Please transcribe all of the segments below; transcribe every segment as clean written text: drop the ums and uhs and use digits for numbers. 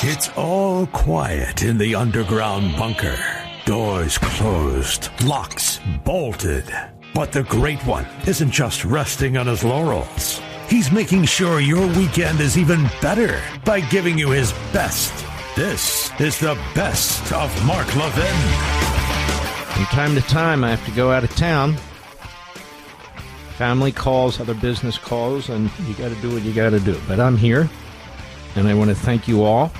It's all quiet in the underground bunker. Doors closed, locks bolted. But the Great One isn't just resting on his laurels. He's making sure your weekend is even better by giving you his best. This is the best of Mark Levin. From time to time, I have to go out of town. Family calls, other business calls, and you got to do what you got to do. But I'm here, and I want to thank you all.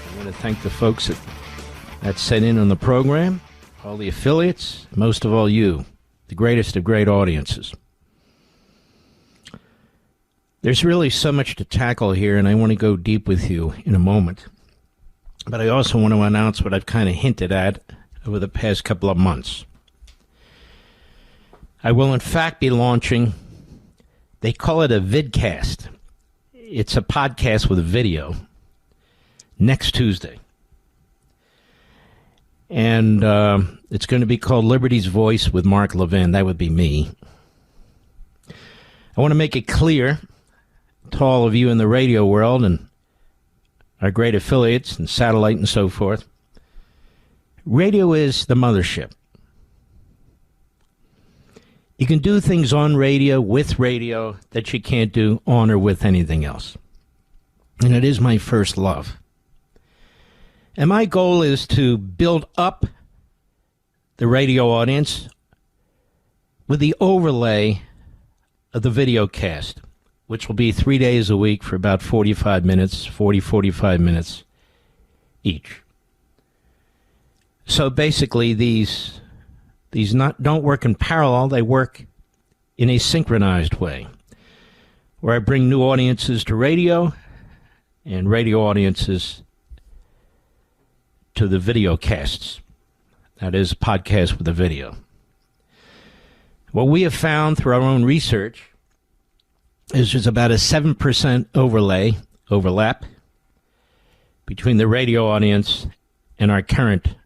I want to thank the folks that set in on the program, all the affiliates, most of all you, the greatest of great audiences. There's really so much to tackle here, and I want to go deep with you in a moment. But I also want to announce what I've kind of hinted at over the past couple of months. I will, in fact, be launching, they call it a vidcast. It's a podcast with a video next Tuesday. And it's going to be called Liberty's Voice with Mark Levin. That would be me. I want to make it clear to all of you in the radio world and our great affiliates and satellite and so forth. Radio is the mothership. You can do things on radio, with radio, that you can't do on or with anything else. And it is my first love. And my goal is to build up the radio audience with the overlay of the videocast, which will be 3 days a week for about 45 minutes each. So basically, these don't work in parallel, they work in a synchronized way, where I bring new audiences to radio and radio audiences to the videocasts. That is, podcast with a video. What we have found through our own research is there's about a 7% overlap between the radio audience and our current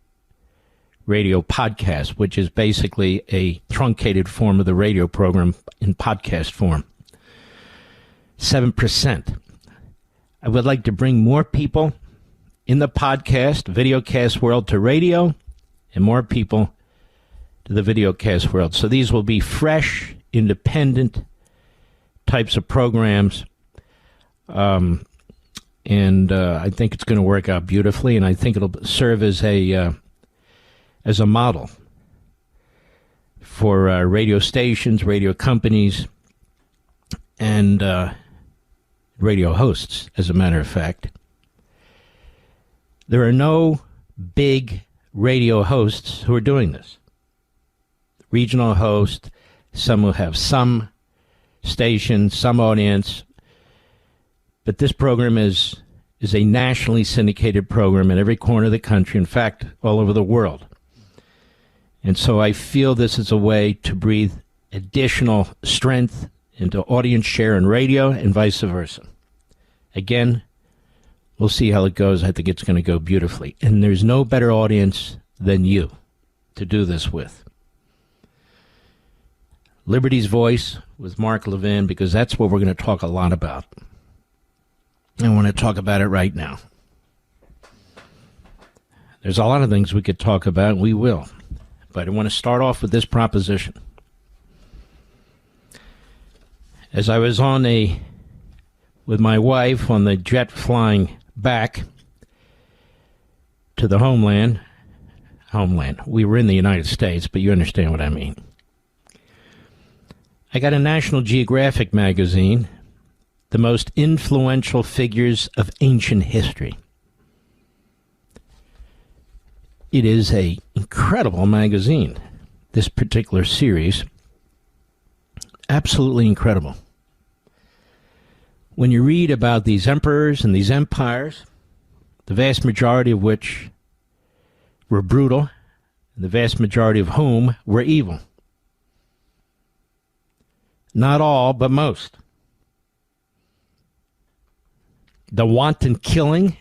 radio podcast, which is basically a truncated form of the radio program in podcast form. 7%. I would like to bring more people in the podcast, videocast world to radio, and more people to the videocast world. So these will be fresh, independent types of programs. And I think it's going to work out beautifully, and I think it'll serve as a model for radio stations, radio companies, and radio hosts, as a matter of fact. There are no big radio hosts who are doing this. Regional hosts, some will have some station, some audience, but this program is a nationally syndicated program in every corner of the country, in fact, all over the world. And so I feel this is a way to breathe additional strength into audience share in radio and vice versa. Again, we'll see how it goes. I think it's going to go beautifully. And there's no better audience than you to do this with. Liberty's Voice with Mark Levin, because that's what we're going to talk a lot about. I want to talk about it right now. There's a lot of things we could talk about, and we will. But I want to start off with this proposition. As I was with my wife on the jet flying back to the homeland. We were in the United States, but you understand what I mean. I got a National Geographic magazine, the most influential figures of ancient history. It is an incredible magazine, this particular series. Absolutely incredible. When you read about these emperors and these empires, the vast majority of which were brutal, and the vast majority of whom were evil. Not all, but most. The wanton killing,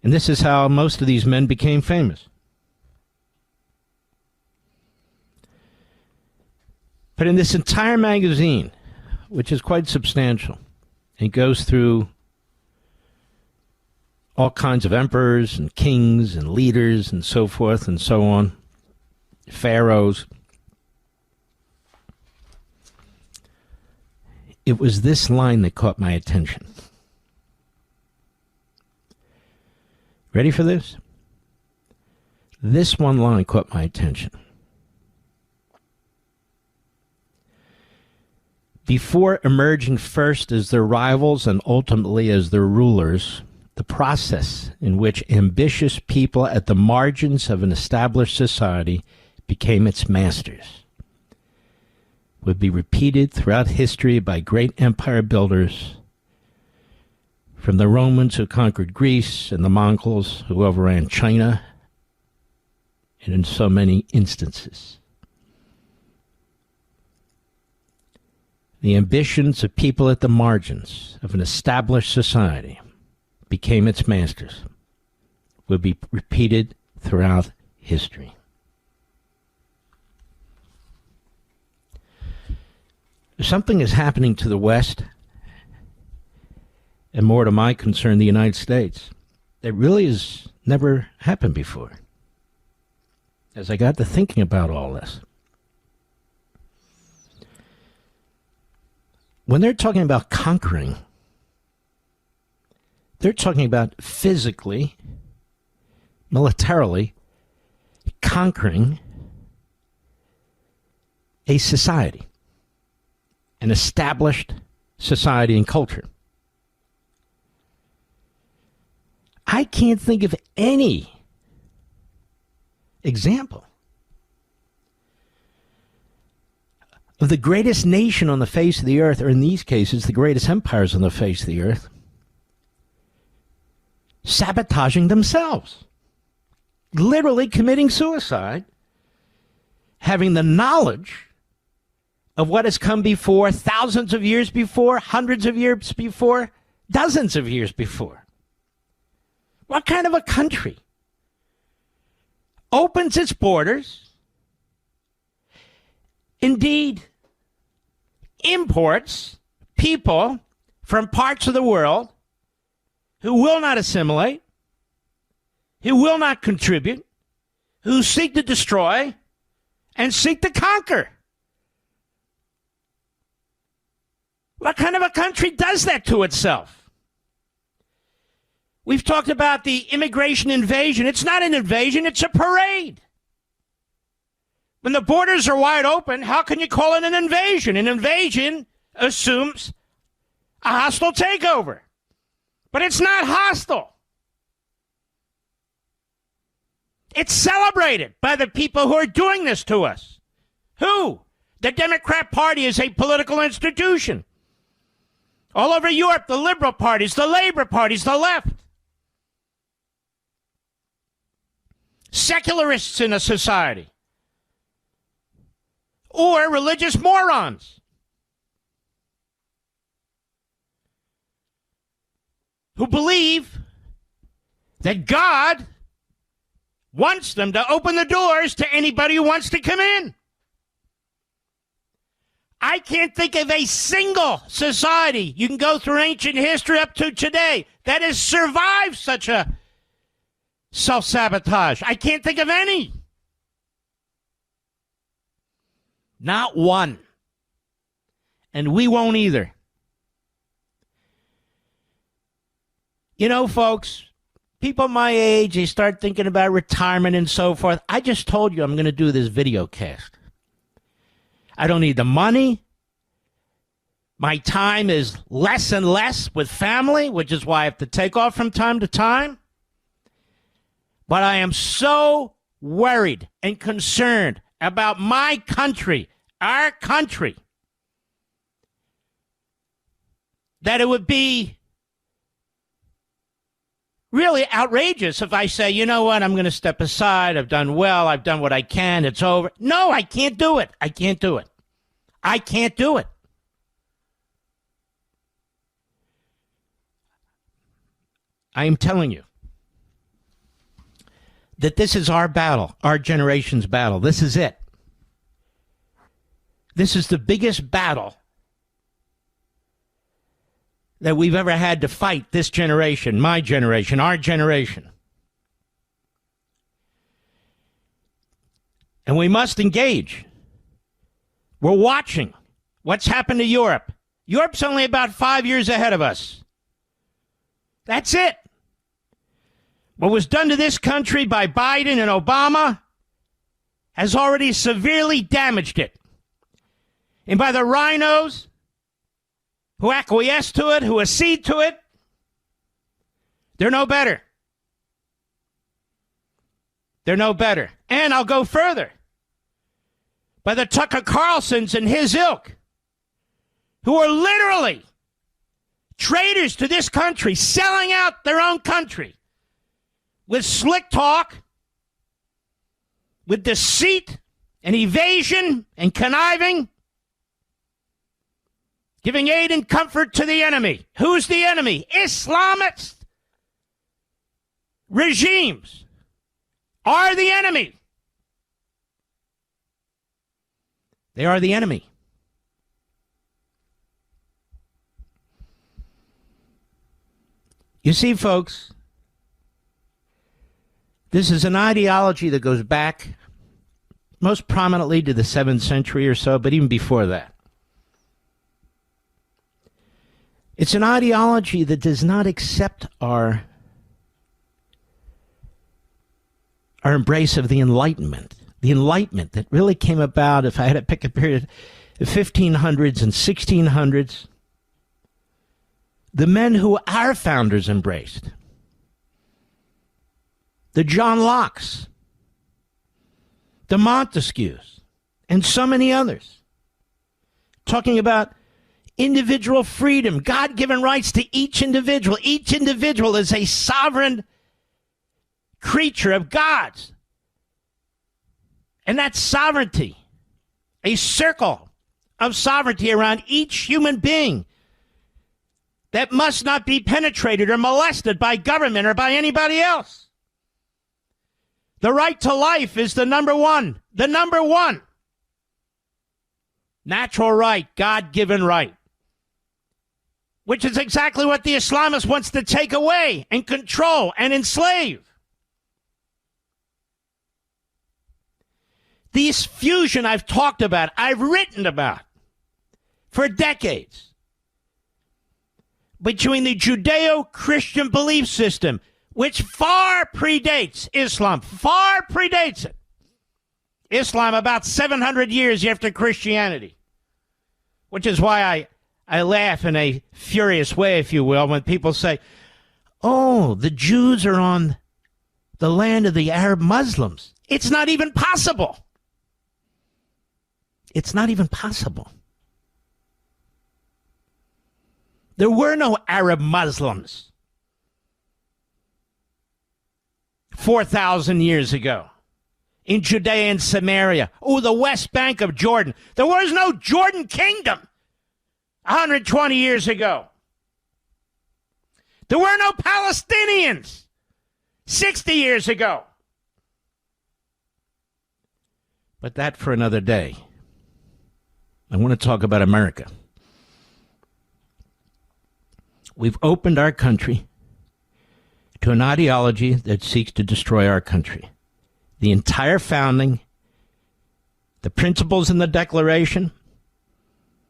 and this is how most of these men became famous. But in this entire magazine, which is quite substantial, and goes through all kinds of emperors and kings and leaders and so forth and so on, pharaohs. It was this line that caught my attention. Ready for this? This one line caught my attention. Before emerging first as their rivals and ultimately as their rulers, the process in which ambitious people at the margins of an established society became its masters would be repeated throughout history by great empire builders, from the Romans who conquered Greece and the Mongols who overran China, and in so many instances. The ambitions of people at the margins of an established society became its masters would be repeated throughout history. Something is happening to the West, and more to my concern, the United States, that really has never happened before. As I got to thinking about all this, when they're talking about conquering, they're talking about physically, militarily, conquering a society, an established society and culture. I can't think of any example of the greatest nation on the face of the earth, or in these cases, the greatest empires on the face of the earth, sabotaging themselves, literally committing suicide, having the knowledge of what has come before, thousands of years before, hundreds of years before, dozens of years before. What kind of a country opens its borders, indeed imports people from parts of the world who will not assimilate, who will not contribute, who seek to destroy and seek to conquer? What kind of a country does that to itself? We've talked about the immigration invasion. It's not an invasion, it's a parade. When the borders are wide open, how can you call it an invasion? An invasion assumes a hostile takeover. But it's not hostile. It's celebrated by the people who are doing this to us. Who? The Democrat Party is a political institution. All over Europe, the liberal parties, the labor parties, the left. Secularists in a society. Or religious morons who believe that God wants them to open the doors to anybody who wants to come in. I can't think of a single society, you can go through ancient history up to today, that has survived such a self-sabotage. I can't think of any. Not one. And we won't either. You know, folks, people my age, they start thinking about retirement and so forth. I just told you I'm going to do this videocast. I don't need the money. My time is less and less with family, which is why I have to take off from time to time. But I am so worried and concerned about my country, our country, that it would be really outrageous if I say, you know what, I'm going to step aside. I've done well. I've done what I can. It's over. No, I can't do it. I can't do it. I can't do it. I am telling you that this is our battle, our generation's battle. This is it. This is the biggest battle that we've ever had to fight, this generation, my generation, our generation. And we must engage. We're watching what's happened to Europe. Europe's only about 5 years ahead of us. That's it. What was done to this country by Biden and Obama has already severely damaged it. And by the rhinos who acquiesce to it, who accede to it, they're no better. They're no better. And I'll go further. By the Tucker Carlsons and his ilk, who are literally traitors to this country, selling out their own country with slick talk, with deceit and evasion and conniving, giving aid and comfort to the enemy. Who's the enemy? Islamist regimes are the enemy. They are the enemy. You see, folks, this is an ideology that goes back most prominently to the 7th century or so, but even before that. It's an ideology that does not accept our embrace of the Enlightenment. The Enlightenment that really came about, if I had to pick a period, the 1500s and 1600s. The men who our founders embraced. The John Locke's, the Montesquieu's, and so many others. Talking about individual freedom, God-given rights to each individual. Each individual is a sovereign creature of God's. And that sovereignty, a circle of sovereignty around each human being that must not be penetrated or molested by government or by anybody else. The right to life is the number one natural right, God-given right, which is exactly what the Islamist wants to take away and control and enslave. This fusion I've talked about, I've written about for decades between the Judeo-Christian belief system, which far predates Islam, far predates it. Islam about 700 years after Christianity, which is why I laugh in a furious way, if you will, when people say, oh, the Jews are on the land of the Arab Muslims. It's not even possible. It's not even possible. There were no Arab Muslims 4,000 years ago in Judea and Samaria. Oh, the West Bank of Jordan. There was no Jordan kingdom 120 years ago. There were no Palestinians 60 years ago. But that for another day. I want to talk about America. We've opened our country to an ideology that seeks to destroy our country. The entire founding, the principles in the Declaration,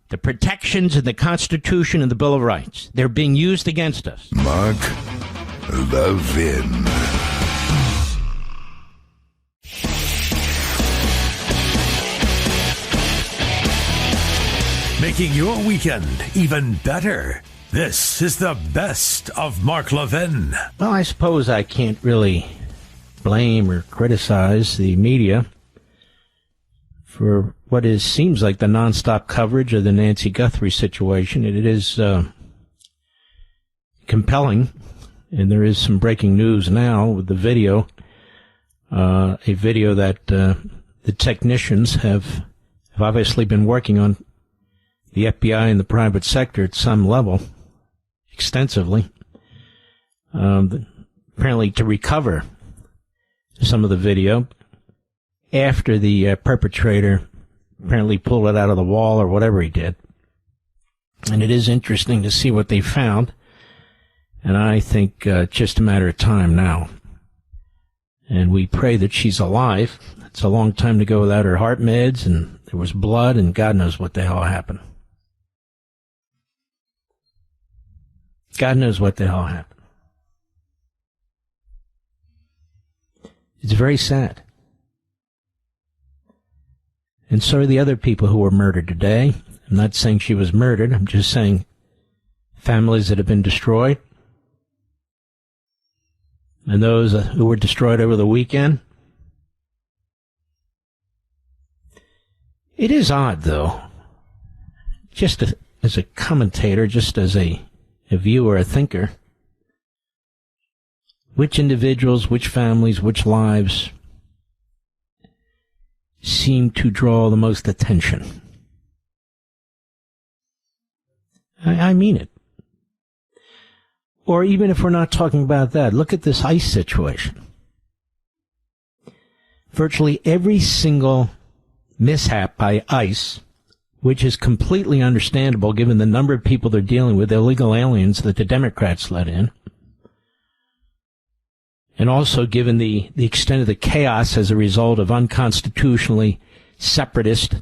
the protections in the Constitution and the Bill of Rights, they're being used against us. Mark Levin. Making your weekend even better. This is the best of Mark Levin. Well, I suppose I can't really blame or criticize the media for what seems like the nonstop coverage of the Nancy Guthrie situation. It is compelling, and there is some breaking news now with the video, a video that the technicians have obviously been working on, the FBI and the private sector at some level, extensively, apparently to recover some of the video after the perpetrator apparently pulled it out of the wall or whatever he did. And it is interesting to see what they found. And I think just a matter of time now. And we pray that she's alive. It's a long time to go without her heart meds, and there was blood, and God knows what the hell happened. God knows what the hell happened. It's very sad. And so are the other people who were murdered today. I'm not saying she was murdered. I'm just saying families that have been destroyed. And those who were destroyed over the weekend. It is odd, though, just as a commentator, just as a viewer, a thinker, which individuals, which families, which lives seem to draw the most attention. I mean it. Or even if we're not talking about that, look at this ICE situation. Virtually every single mishap by ICE, which is completely understandable given the number of people they're dealing with, illegal aliens that the Democrats let in, and also given the extent of the chaos as a result of unconstitutionally separatist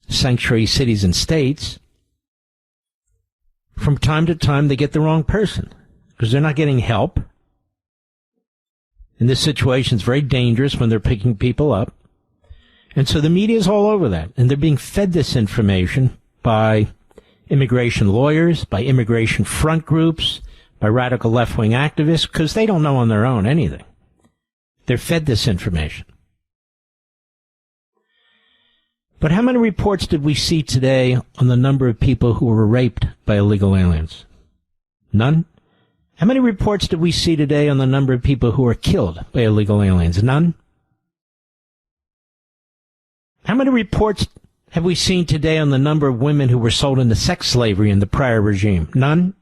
sanctuary cities and states, from time to time they get the wrong person because they're not getting help. And this situation is very dangerous when they're picking people up. And so the media is all over that. And they're being fed this information by immigration lawyers, by immigration front groups, by radical left-wing activists, because they don't know on their own anything. They're fed this information. But how many reports did we see today on the number of people who were raped by illegal aliens? None. How many reports did we see today on the number of people who were killed by illegal aliens? None. How many reports have we seen today on the number of women who were sold into sex slavery in the prior regime? None.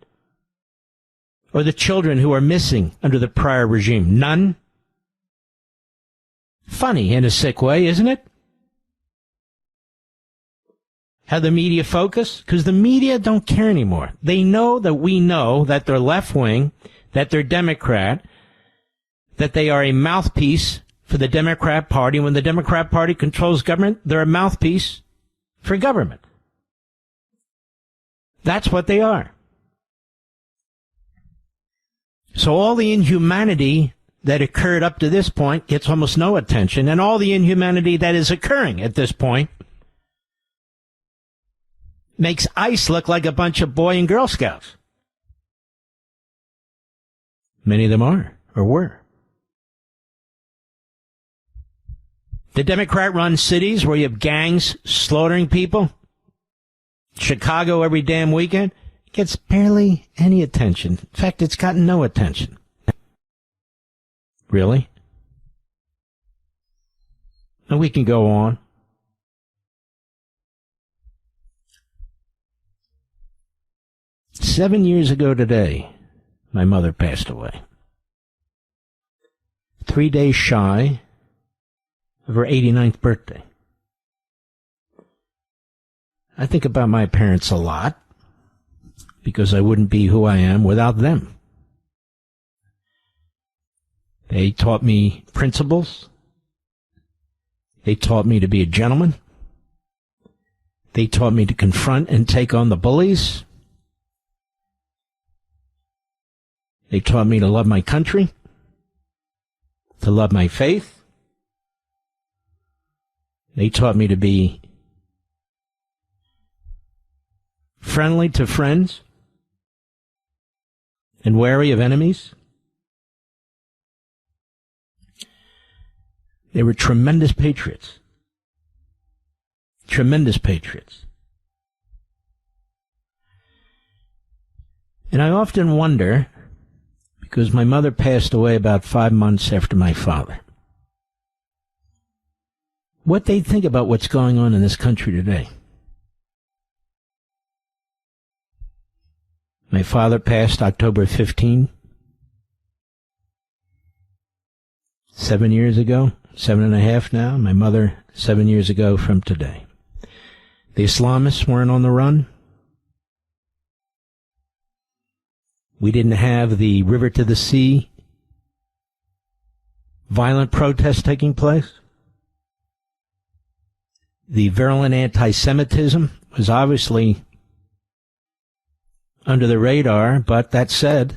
Or the children who are missing under the prior regime? None. Funny in a sick way, isn't it? How the media focus? Because the media don't care anymore. They know that we know that they're left-wing, that they're Democrat, that they are a mouthpiece for the Democrat Party. When the Democrat Party controls government, they're a mouthpiece for government. That's what they are. So all the inhumanity that occurred up to this point gets almost no attention, and all the inhumanity that is occurring at this point makes ICE look like a bunch of Boy and Girl Scouts. Many of them are, or were. The Democrat-run cities where you have gangs slaughtering people, Chicago every damn weekend, gets barely any attention. In fact, it's gotten no attention. Really? And we can go on. "7 years ago today, my mother passed away. 3 days shy of her 89th birthday. I think about my parents a lot because I wouldn't be who I am without them. They taught me principles. They taught me to be a gentleman. They taught me to confront and take on the bullies. They taught me to love my country, to love my faith. They taught me to be friendly to friends and wary of enemies. They were tremendous patriots. Tremendous patriots. And I often wonder, because my mother passed away about 5 months after my father, what they think about what's going on in this country today. My father passed October 15, 7 years ago, 7.5 now. My mother, 7 years ago from today. The Islamists weren't on the run. We didn't have the river to the sea violent protests taking place. The virulent anti-Semitism was obviously under the radar, but that said,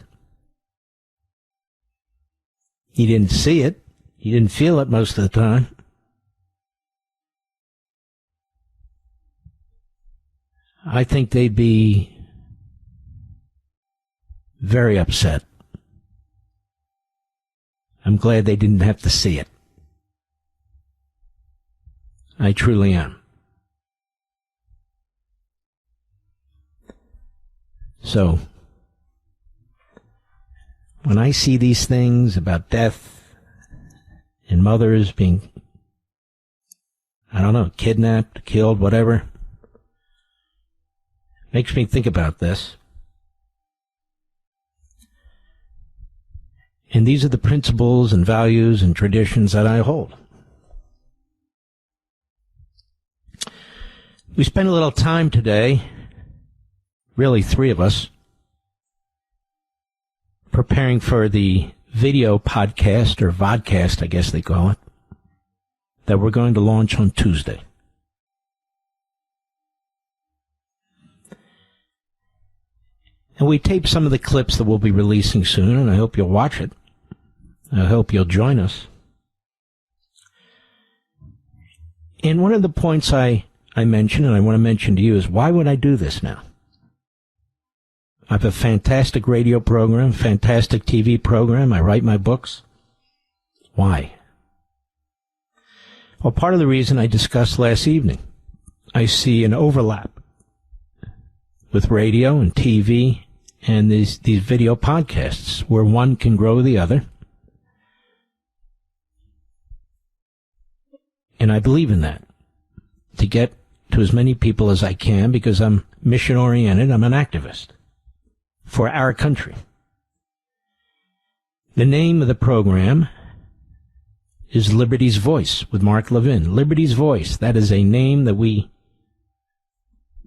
you didn't see it. You didn't feel it most of the time. I think they'd be very upset. I'm glad they didn't have to see it. I truly am. So, when I see these things about death and mothers being, I don't know, kidnapped, killed, whatever, makes me think about this. And these are the principles and values and traditions that I hold. We spent a little time today, really three of us, preparing for the video podcast, or vodcast, I guess they call it, that we're going to launch on Tuesday. And we taped some of the clips that we'll be releasing soon, and I hope you'll watch it. I hope you'll join us. And one of the points I mentioned, and I want to mention to you, is why would I do this now? I have a fantastic radio program, fantastic TV program. I write my books. Why? Well, part of the reason I discussed last evening, I see an overlap with radio and TV and these video podcasts where one can grow the other. And I believe in that, to get to as many people as I can, because I'm mission-oriented. I'm an activist for our country. The name of the program is Liberty's Voice with Mark Levin. Liberty's Voice, that is a name that we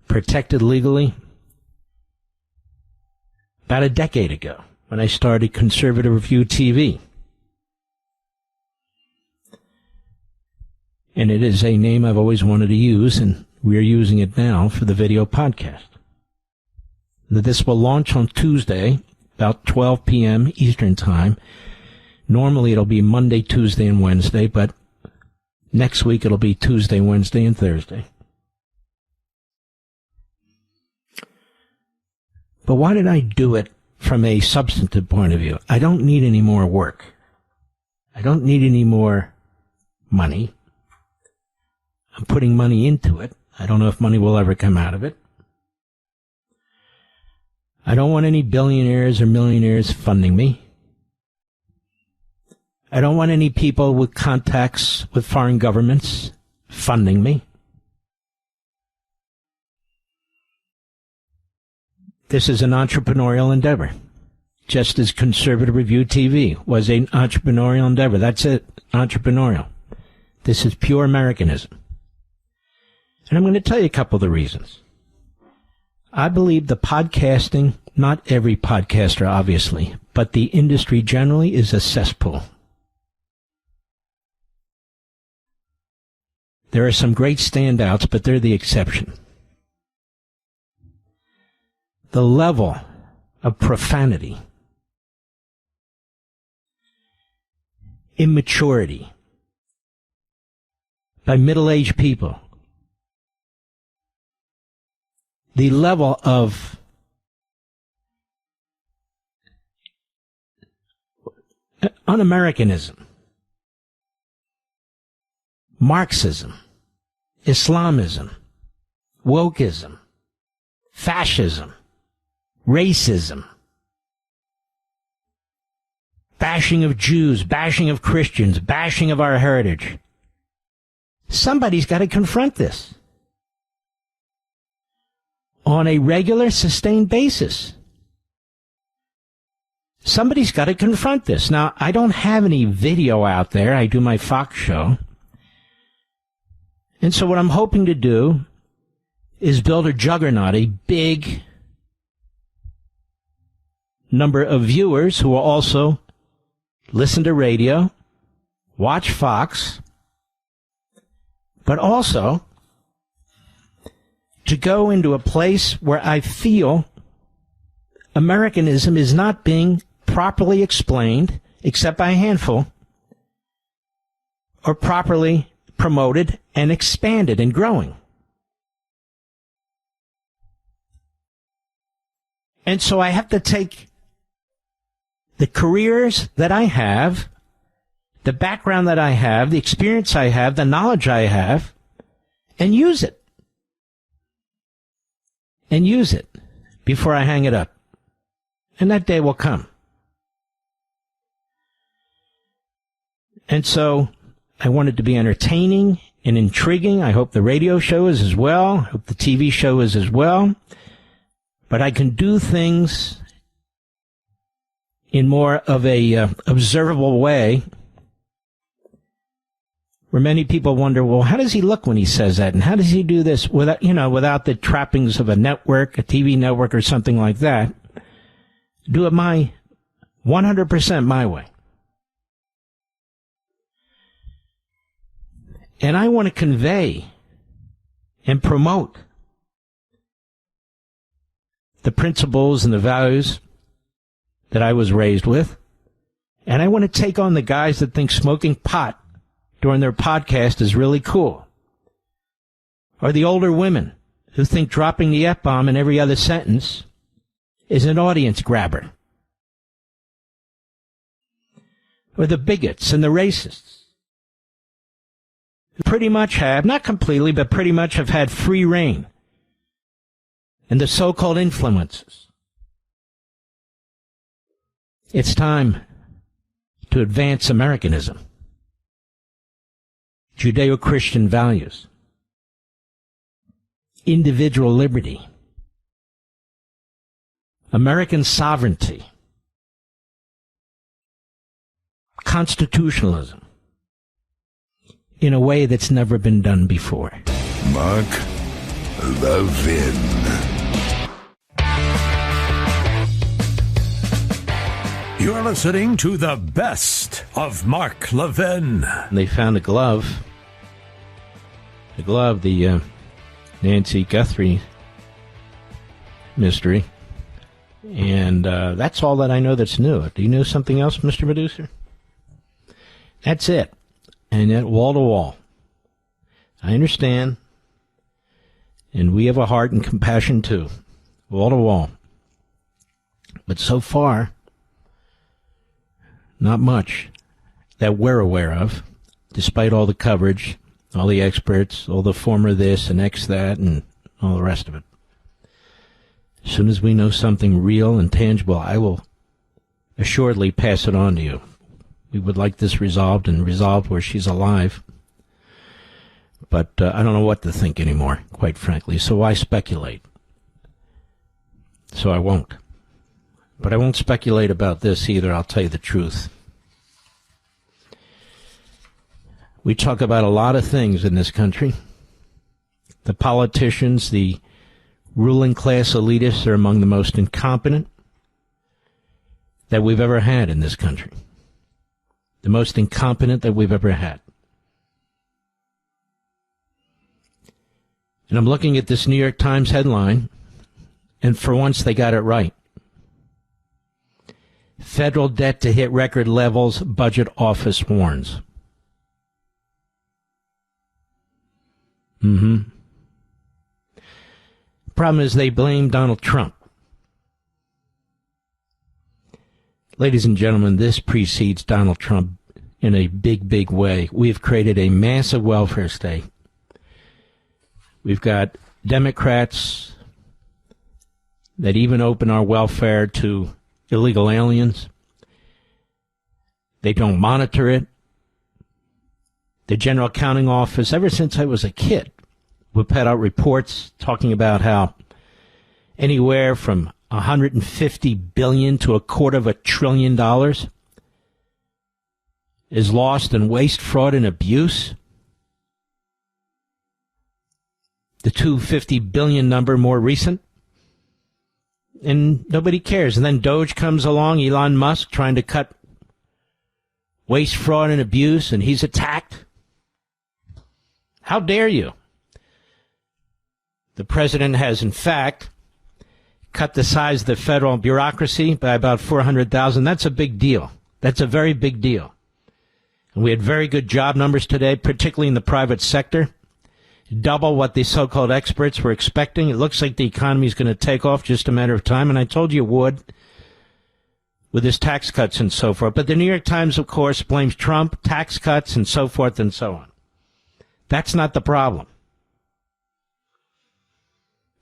protected legally about a decade ago when I started Conservative Review TV. And it is a name I've always wanted to use, and we're using it now for the video podcast. This will launch on Tuesday, about 12 p.m. Eastern Time. Normally it'll be Monday, Tuesday, and Wednesday, but next week it'll be Tuesday, Wednesday, and Thursday. But why did I do it from a substantive point of view? I don't need any more work. I don't need any more money. I'm putting money into it. I don't know if money will ever come out of it. I don't want any billionaires or millionaires funding me. I don't want any people with contacts with foreign governments funding me. This is an entrepreneurial endeavor, just as Conservative Review TV was an entrepreneurial endeavor. That's it, entrepreneurial. This is pure Americanism. And I'm going to tell you a couple of the reasons. I believe the podcasting, not every podcaster obviously, but the industry generally is a cesspool. There are some great standouts, but they're the exception. The level of profanity, immaturity by middle-aged people, the level of un-Americanism, Marxism, Islamism, wokeism, fascism, racism, bashing of Jews, bashing of Christians, bashing of our heritage. Somebody's got to confront this on a regular, sustained basis. Somebody's got to confront this. Now, I don't have any video out there. I do my Fox show. And so what I'm hoping to do is build a juggernaut, a big number of viewers who will also listen to radio, watch Fox, but also to go into a place where I feel Americanism is not being properly explained, except by a handful, or properly promoted and expanded and growing. And so I have to take the careers that I have, the background that I have, the experience I have, the knowledge I have, and use it. And use it before I hang it up. And that day will come. And so I want it to be entertaining and intriguing. I hope the radio show is as well. I hope the TV show is as well. But I can do things in more of a observable way, where many people wonder, well, how does he look when he says that? And how does he do this without the trappings of a network, a TV network or something like that? Do it 100% my way. And I want to convey and promote the principles and the values that I was raised with. And I want to take on the guys that think smoking pot during their podcast is really cool. Or the older women who think dropping the F-bomb in every other sentence is an audience grabber. Or the bigots and the racists who pretty much have, not completely, but pretty much have had free reign. And the so-called influences. It's time to advance Americanism, Judeo-Christian values, individual liberty, American sovereignty, constitutionalism, in a way that's never been done before. Mark Levin. You're listening to the best of Mark Levin. They found a glove. The Nancy Guthrie mystery. And that's all that I know that's new. Do you know something else, Mr. Producer? That's it. And yet, wall to wall. I understand. And we have a heart and compassion, too. Wall to wall. But so far, not much that we're aware of, despite all the coverage, all the experts, all the former this and ex that, and all the rest of it. As soon as we know something real and tangible, I will assuredly pass it on to you. We would like this resolved, and resolved where she's alive. But I don't know what to think anymore, quite frankly, so why speculate? So I won't. But I won't speculate about this either, I'll tell you the truth. We talk about a lot of things in this country. The politicians, the ruling class elitists are among the most incompetent that we've ever had in this country. The most incompetent that we've ever had. And I'm looking at this New York Times headline, and for once they got it right. Federal debt to hit record levels, budget office warns. Problem is they blame Donald Trump. Ladies and gentlemen, this precedes Donald Trump in a big, big way. We've created a massive welfare state. We've got Democrats that even open our welfare to illegal aliens. They don't monitor it. The General Accounting Office, ever since I was a kid, would put out reports talking about how anywhere from $150 billion to $250 billion is lost in waste, fraud, and abuse. The $250 billion number more recent and nobody cares. And then Doge comes along, Elon Musk, trying to cut waste, fraud, and abuse, and he's attacked. How dare you? The president has, in fact, cut the size of the federal bureaucracy by about 400,000. That's a big deal. That's a very big deal. And we had very good job numbers today, particularly in the private sector. Double what the so-called experts were expecting. It looks like the economy is going to take off, just a matter of time. And I told you it would, with his tax cuts and so forth. But the New York Times, of course, blames Trump, tax cuts, and so forth and so on. That's not the problem.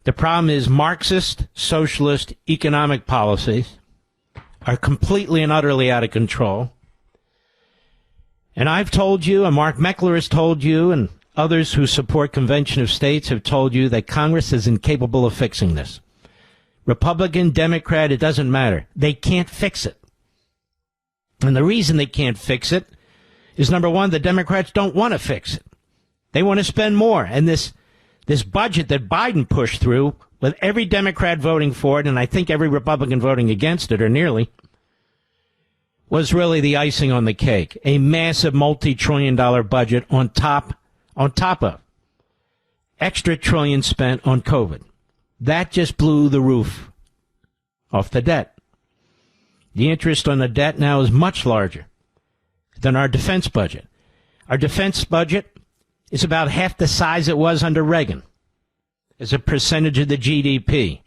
The problem is Marxist-socialist economic policies are completely and utterly out of control. And I've told you, and Mark Meckler has told you, and others who support Convention of States have told you that Congress is incapable of fixing this. Republican, Democrat, it doesn't matter. They can't fix it. And the reason they can't fix it is, number one, the Democrats don't want to fix it. They want to spend more. And this budget that Biden pushed through, with every Democrat voting for it, and I think every Republican voting against it, or nearly, was really the icing on the cake. A massive multi-trillion-dollar budget on top of extra trillion spent on COVID. That just blew the roof off the debt. The interest on the debt now is much larger than our defense budget. Our defense budget is about half the size it was under Reagan as a percentage of the GDP.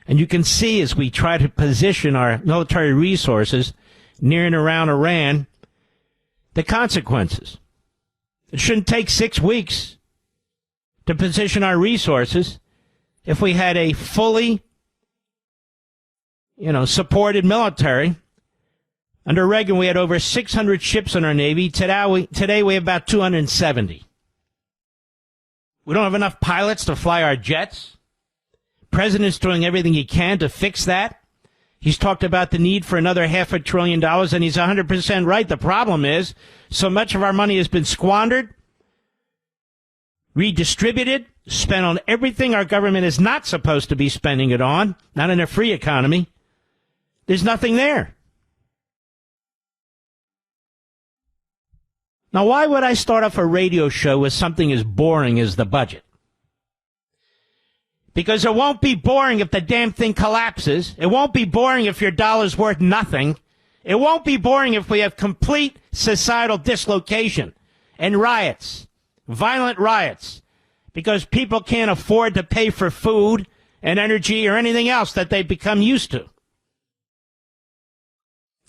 And you can see, as we try to position our military resources near and around Iran, the consequences. It shouldn't take 6 weeks to position our resources if we had a fully, supported military. Under Reagan, we had over 600 ships in our Navy. Today we have about 270. We don't have enough pilots to fly our jets. The president's doing everything he can to fix that. He's talked about the need for another $500 billion, and he's 100% right. The problem is, so much of our money has been squandered, redistributed, spent on everything our government is not supposed to be spending it on, not in a free economy. There's nothing there. Now, why would I start off a radio show with something as boring as the budget? Because it won't be boring if the damn thing collapses. It won't be boring if your dollar's worth nothing. It won't be boring if we have complete societal dislocation and riots, violent riots, because people can't afford to pay for food and energy or anything else that they've become used to.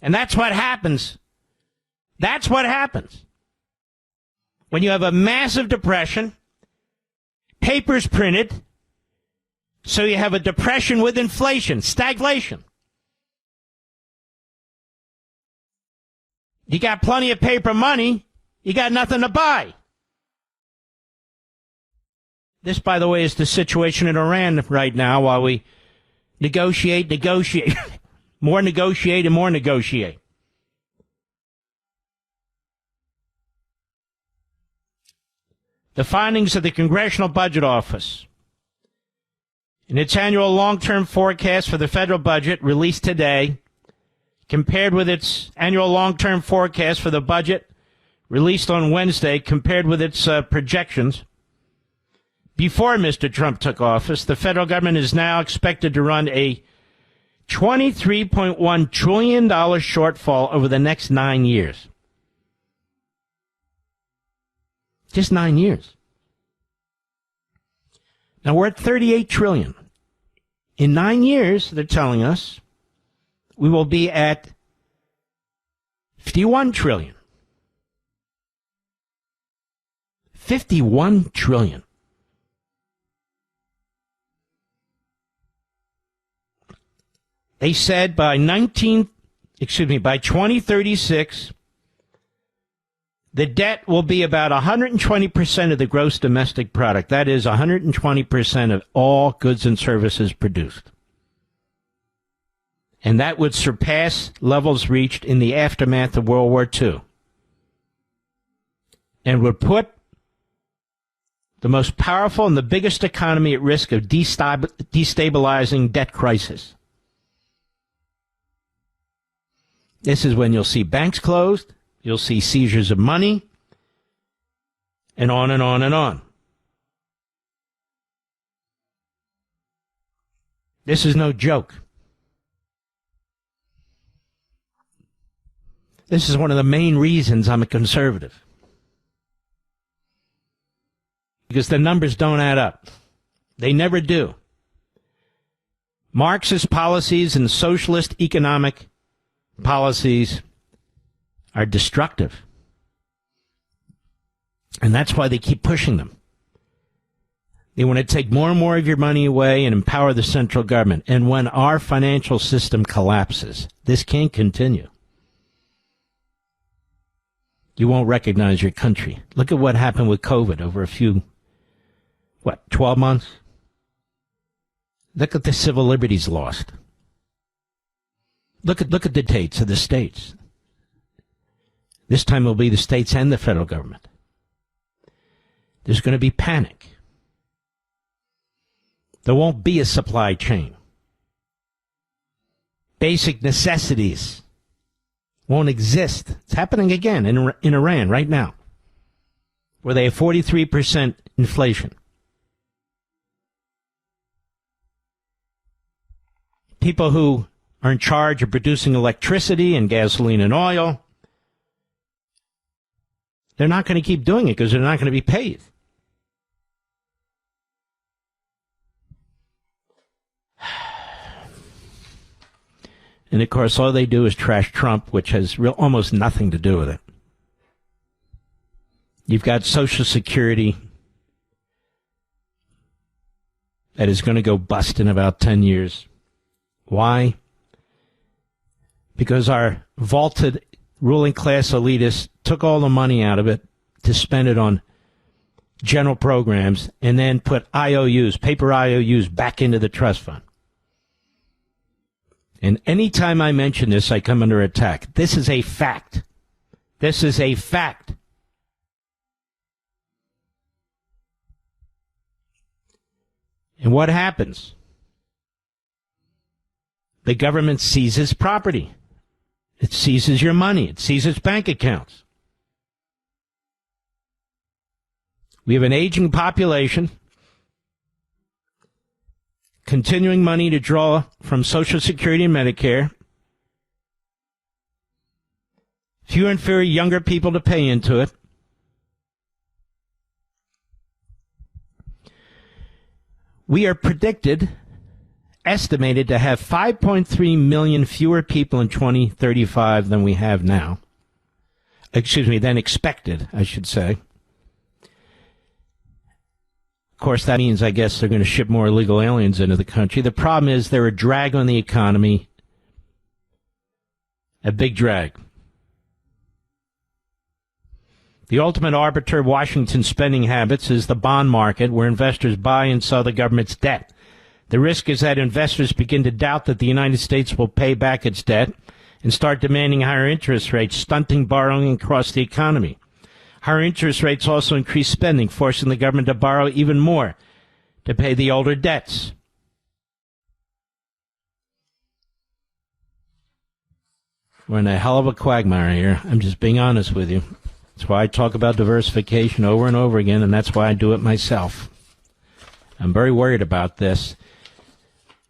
And that's what happens. That's what happens. When you have a massive depression, papers printed, so you have a depression with inflation, stagflation. You got plenty of paper money, you got nothing to buy. This, by the way, is the situation in Iran right now while we negotiate, more negotiate and more negotiate. The findings of the Congressional Budget Office in its annual long-term forecast for the federal budget released today, compared with its annual long-term forecast for the budget released on Wednesday, compared with its projections. Before Mr. Trump took office, the federal government is now expected to run a $23.1 trillion shortfall over the next 9 years. Just 9 years. Now we're at $38 trillion. In 9 years, they're telling us, we will be at $51 trillion. $51 trillion. They said by 2036, the debt will be about 120% of the gross domestic product. That is 120% of all goods and services produced. And that would surpass levels reached in the aftermath of World War II. And would put the most powerful and the biggest economy at risk of destabilizing debt crisis. This is when you'll see banks closed, you'll see seizures of money, and on and on and on. This is no joke. This is one of the main reasons I'm a conservative. Because the numbers don't add up. They never do. Marxist policies and socialist economic policies are destructive. And that's why they keep pushing them. They want to take more and more of your money away and empower the central government. And when our financial system collapses, this can't continue. You won't recognize your country. Look at what happened with COVID over a few, 12 months? Look at the civil liberties lost. Look at the dates of the states. This time it will be the states and the federal government. There's going to be panic. There won't be a supply chain. Basic necessities won't exist. It's happening again in Iran right now, where they have 43% inflation. People who are in charge of producing electricity and gasoline and oil, they're not going to keep doing it because they're not going to be paid. And, of course, all they do is trash Trump, which has almost nothing to do with it. You've got Social Security that is going to go bust in about 10 years. Why? Because our vaulted ruling class elitists took all the money out of it to spend it on general programs and then put IOUs, paper IOUs, back into the trust fund. And any time I mention this, I come under attack. This is a fact. This is a fact. And what happens? The government seizes property. It seizes your money. It seizes bank accounts. We have an aging population, continuing money to draw from Social Security and Medicare, fewer and fewer younger people to pay into it. We are estimated to have 5.3 million fewer people in 2035 than we have now. Than expected, I should say. Of course, that means, I guess, they're going to ship more illegal aliens into the country. The problem is they're a drag on the economy, a big drag. The ultimate arbiter of Washington's spending habits is the bond market, where investors buy and sell the government's debt. The risk is that investors begin to doubt that the United States will pay back its debt and start demanding higher interest rates, stunting borrowing across the economy. Higher interest rates also increase spending, forcing the government to borrow even more to pay the older debts. We're in a hell of a quagmire here. I'm just being honest with you. That's why I talk about diversification over and over again, and that's why I do it myself. I'm very worried about this.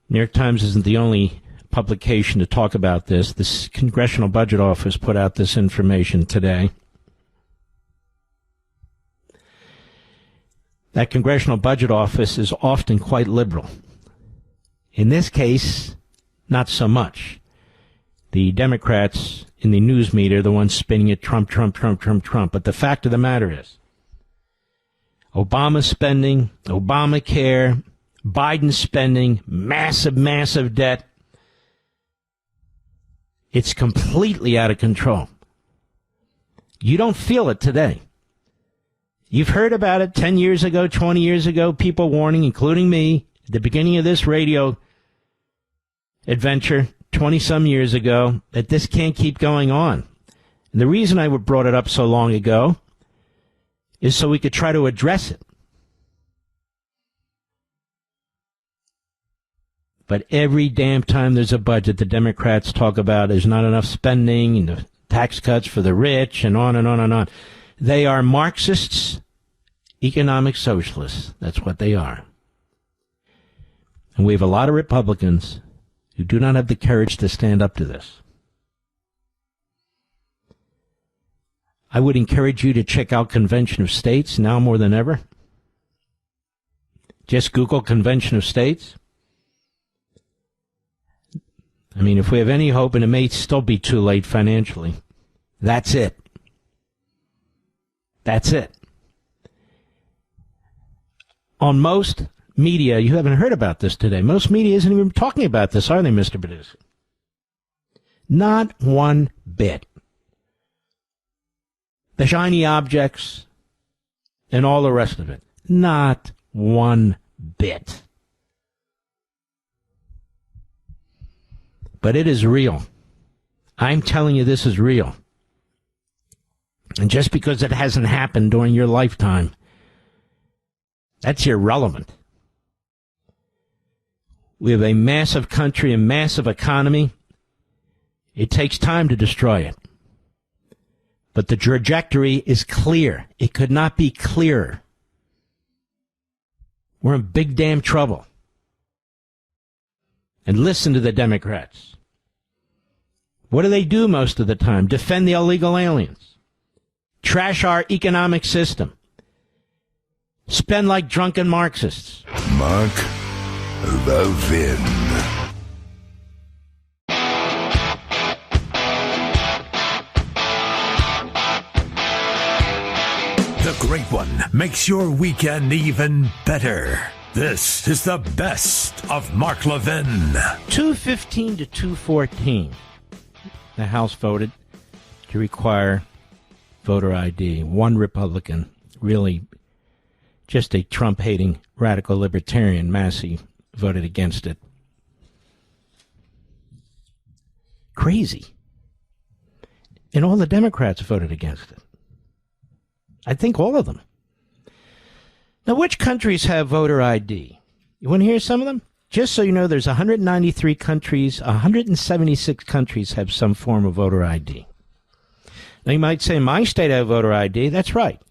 New York Times isn't the only publication to talk about this. The Congressional Budget Office put out this information today. That Congressional Budget Office is often quite liberal. In this case, not so much. The Democrats in the news media are the ones spinning it Trump, Trump, Trump, Trump, Trump. But the fact of the matter is, Obama spending, Obamacare, Biden spending, massive, massive debt. It's completely out of control. You don't feel it today. You've heard about it 10 years ago, 20 years ago, people warning, including me, at the beginning of this radio adventure 20-some years ago, that this can't keep going on. And the reason I brought it up so long ago is so we could try to address it. But every damn time there's a budget, the Democrats talk about there's not enough spending and the tax cuts for the rich and on and on and on. They are Marxists, economic socialists. That's what they are. And we have a lot of Republicans who do not have the courage to stand up to this. I would encourage you to check out Convention of States now more than ever. Just Google Convention of States. I mean, if we have any hope, and it may still be too late financially, that's it. That's it. On most media, you haven't heard about this today. Most media isn't even talking about this, are they, Mr. Producer? Not one bit. The shiny objects and all the rest of it. Not one bit. But it is real. I'm telling you, this is real. And just because it hasn't happened during your lifetime, that's irrelevant. We have a massive country, a massive economy. It takes time to destroy it. But the trajectory is clear. It could not be clearer. We're in big damn trouble. And listen to the Democrats. What do they do most of the time? Defend the illegal aliens. Trash our economic system. Spend like drunken Marxists. Mark Levin. The Great One makes your weekend even better. This is the best of Mark Levin. 215 to 214. The House voted to require voter ID. One Republican, really just a Trump-hating radical libertarian, Massey, voted against it. Crazy. And all the Democrats voted against it. I think all of them. Now, which countries have voter ID? You want to hear some of them? Just so you know, there's 193 countries, 176 countries have some form of voter ID. Now, you might say, my state have voter ID. That's right.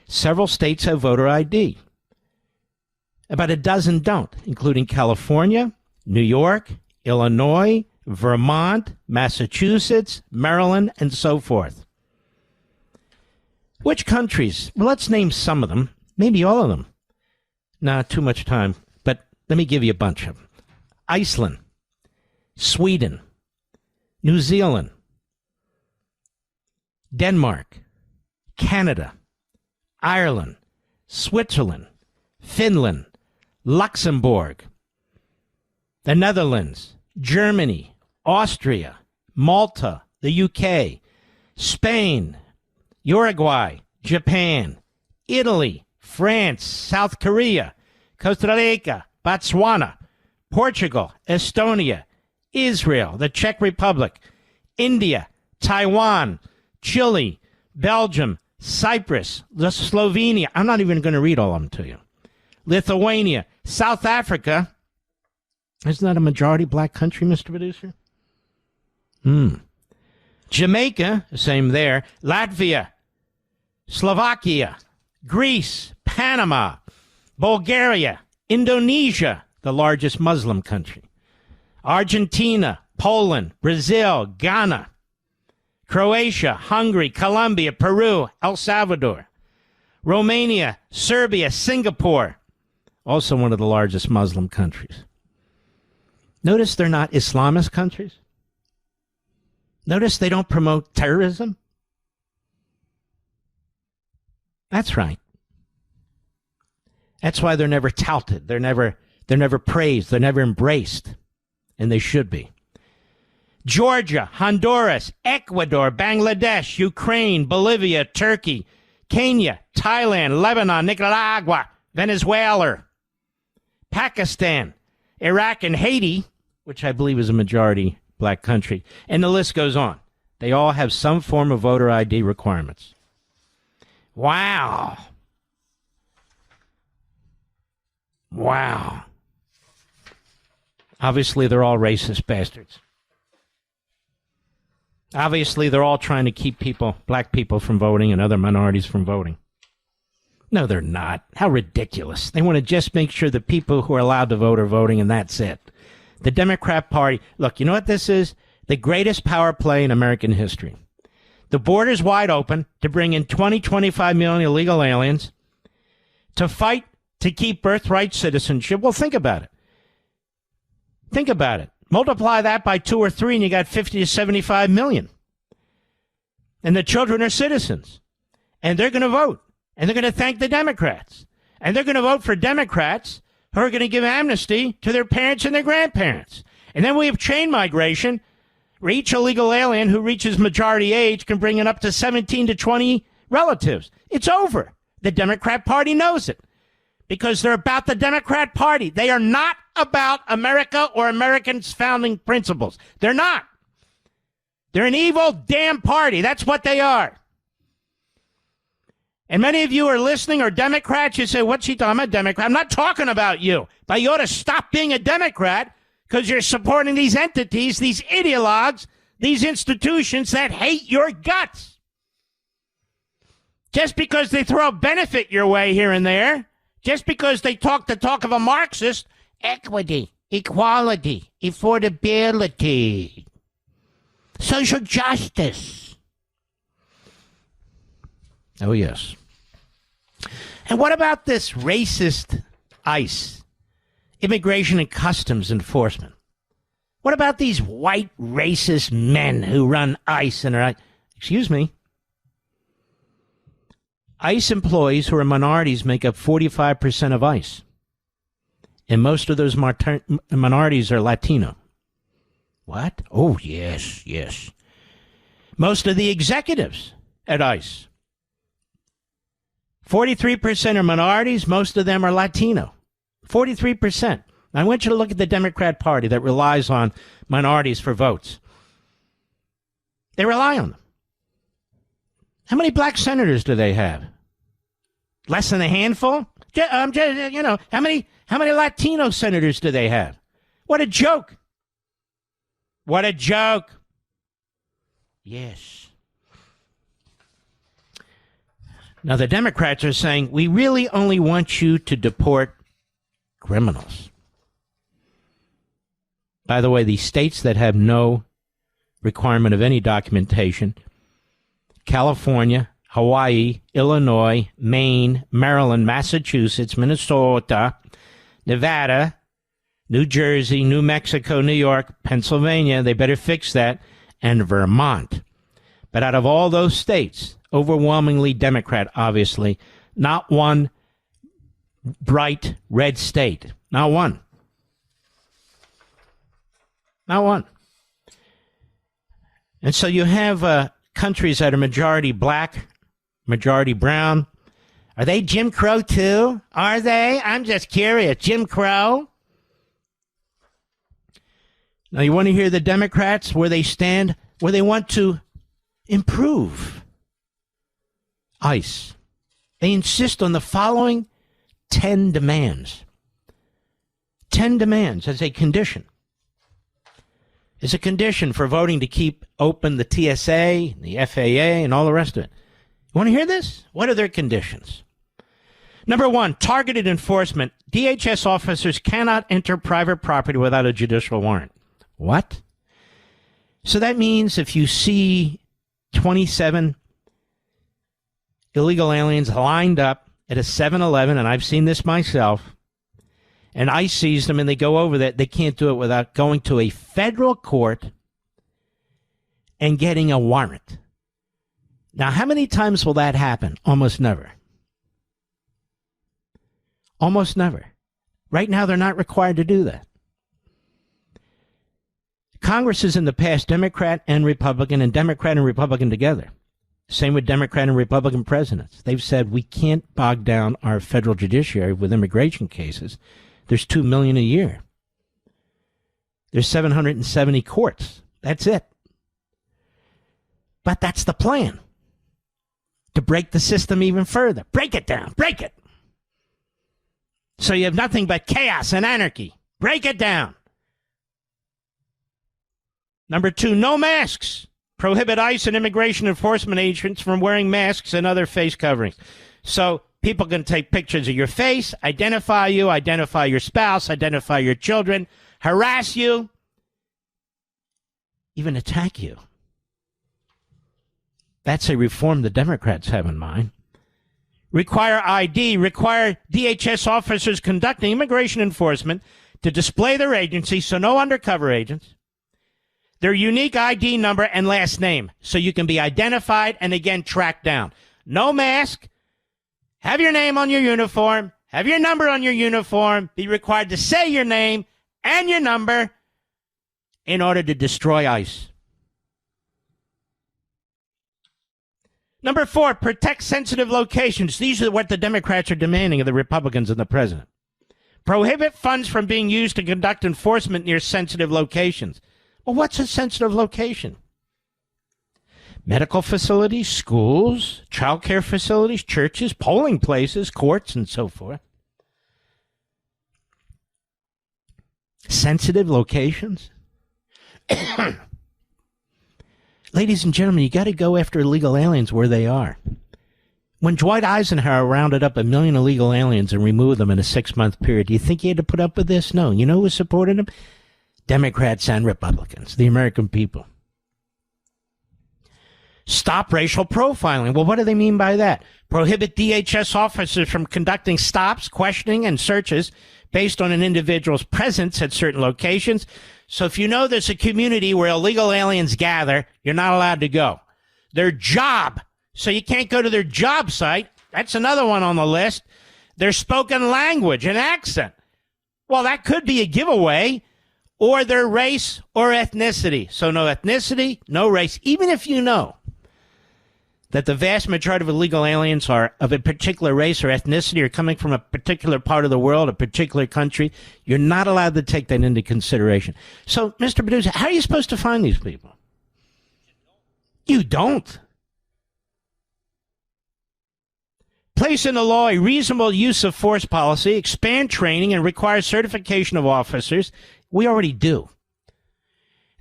Several states have voter ID. About a dozen don't, including California, New York, Illinois, Vermont, Massachusetts, Maryland, and so forth. Which countries? Well, let's name some of them. Maybe all of them. Not too much time, but let me give you a bunch of them. Iceland, Sweden, New Zealand, Denmark, Canada, Ireland, Switzerland, Finland, Luxembourg, the Netherlands, Germany, Austria, Malta, the UK, Spain, Uruguay, Japan, Italy, France, South Korea, Costa Rica, Botswana, Portugal, Estonia, Israel, the Czech Republic, India, Taiwan, Chile, Belgium, Cyprus, Slovenia. I'm not even going to read all of them to you. Lithuania, South Africa. Isn't that a majority black country, Mr. Producer? Jamaica, same there. Latvia, Slovakia, Greece, Panama, Bulgaria, Indonesia, the largest Muslim country, Argentina, Poland, Brazil, Ghana, Croatia, Hungary, Colombia, Peru, El Salvador, Romania, Serbia, Singapore, also one of the largest Muslim countries. Notice they're not Islamist countries. Notice they don't promote terrorism. That's right. That's why they're never touted. They're never praised. They're never embraced. And they should be. Georgia, Honduras, Ecuador, Bangladesh, Ukraine, Bolivia, Turkey, Kenya, Thailand, Lebanon, Nicaragua, Venezuela, Pakistan, Iraq, and Haiti, which I believe is a majority black country. And the list goes on. They all have some form of voter ID requirements. Wow. Wow. Obviously, they're all racist bastards. Obviously, they're all trying to keep black people from voting and other minorities from voting. No, they're not. How ridiculous. They want to just make sure the people who are allowed to vote are voting, and that's it. The Democrat Party, look, you know what this is? The greatest power play in American history. The border's wide open to bring in 25 million illegal aliens to fight to keep birthright citizenship. Well, think about it. Think about it. Multiply that by 2 or 3 and you got 50 to 75 million. And the children are citizens. And they're going to vote. And they're going to thank the Democrats. And they're going to vote for Democrats who are going to give amnesty to their parents and their grandparents. And then we have chain migration, where each illegal alien who reaches majority age can bring in up to 17 to 20 relatives. It's over. The Democrat Party knows it. Because they're about the Democrat Party. They are not about America or Americans' founding principles. They're not. They're an evil damn party. That's what they are. And many of you are listening are Democrats. You say, what's he talking? I'm a Democrat. I'm not talking about you. But you ought to stop being a Democrat because you're supporting these entities, these ideologues, these institutions that hate your guts. Just because they throw a benefit your way here and there, just because they talk the talk of a Marxist, equity, equality, affordability, social justice. Oh, yes. And what about this racist ICE, Immigration and Customs Enforcement? What about these white racist men who run ICE and are, excuse me, ICE employees who are minorities make up 45% of ICE. And most of those minorities are Latino. What? Oh, yes, yes. Most of the executives at ICE, 43% are minorities. Most of them are Latino. 43%. I want you to look at the Democrat Party that relies on minorities for votes. They rely on them. How many black senators do they have? Less than a handful? How many Latino senators do they have? What a joke. What a joke. Yes. Now, the Democrats are saying, we really only want you to deport criminals. By the way, the states that have no requirement of any documentation, California, Hawaii, Illinois, Maine, Maryland, Massachusetts, Minnesota, Nevada, New Jersey, New Mexico, New York, Pennsylvania, they better fix that, and Vermont. But out of all those states, overwhelmingly Democrat, obviously, not one bright red state. Not one. Not one. And so you have countries that are majority black, majority brown. Are they Jim Crow too? Are they? I'm just curious. Jim Crow? Now you want to hear the Democrats, where they stand, where they want to improve ICE. They insist on the following 10 demands. 10 demands as a condition. As a condition for voting to keep open the TSA, the FAA, and all the rest of it. You want to hear this? What are their conditions? Number 1, targeted enforcement. DHS officers cannot enter private property without a judicial warrant. What? So that means if you see 27 illegal aliens lined up at a 7-Eleven, and I've seen this myself, and ICE sees them and they go over that, they can't do it without going to a federal court and getting a warrant. Now, how many times will that happen? Almost never. Almost never. Right now, they're not required to do that. Congress is in the past Democrat and Republican together. Same with Democrat and Republican presidents. They've said we can't bog down our federal judiciary with immigration cases. There's 2 million a year. There's 770 courts. That's it. But that's the plan. To break the system even further. Break it down. Break it. So you have nothing but chaos and anarchy. Break it down. Number 2, no masks. Prohibit ICE and immigration enforcement agents from wearing masks and other face coverings. So people can take pictures of your face, identify you, identify your spouse, identify your children, harass you, even attack you. That's a reform the Democrats have in mind. Require ID, require DHS officers conducting immigration enforcement to display their agency, so no undercover agents, their unique ID number and last name, so you can be identified and again tracked down. No mask, have your name on your uniform, have your number on your uniform, be required to say your name and your number in order to destroy ICE. Number 4, protect sensitive locations. These are what the Democrats are demanding of the Republicans and the president. Prohibit funds from being used to conduct enforcement near sensitive locations. Well, what's a sensitive location? Medical facilities, schools, child care facilities, churches, polling places, courts, and so forth. Sensitive locations? Ladies and gentlemen, you got to go after illegal aliens where they are. When Dwight Eisenhower rounded up 1 million illegal aliens and removed them in a 6-month period, do you think he had to put up with this? No. You know who supported him? Democrats and Republicans, the American people. Stop racial profiling. Well, what do they mean by that? Prohibit DHS officers from conducting stops, questioning, and searches based on an individual's presence at certain locations. So if you know there's a community where illegal aliens gather, you're not allowed to go. Their job, so you can't go to their job site. That's another one on the list. Their spoken language and accent. Well, that could be a giveaway. Or their race or ethnicity. So no ethnicity, no race. Even if you know that the vast majority of illegal aliens are of a particular race or ethnicity or coming from a particular part of the world, a particular country, you're not allowed to take that into consideration. So, Mr. Producer, how are you supposed to find these people? You don't. Place in the law a reasonable use of force policy, expand training, and require certification of officers. We already do.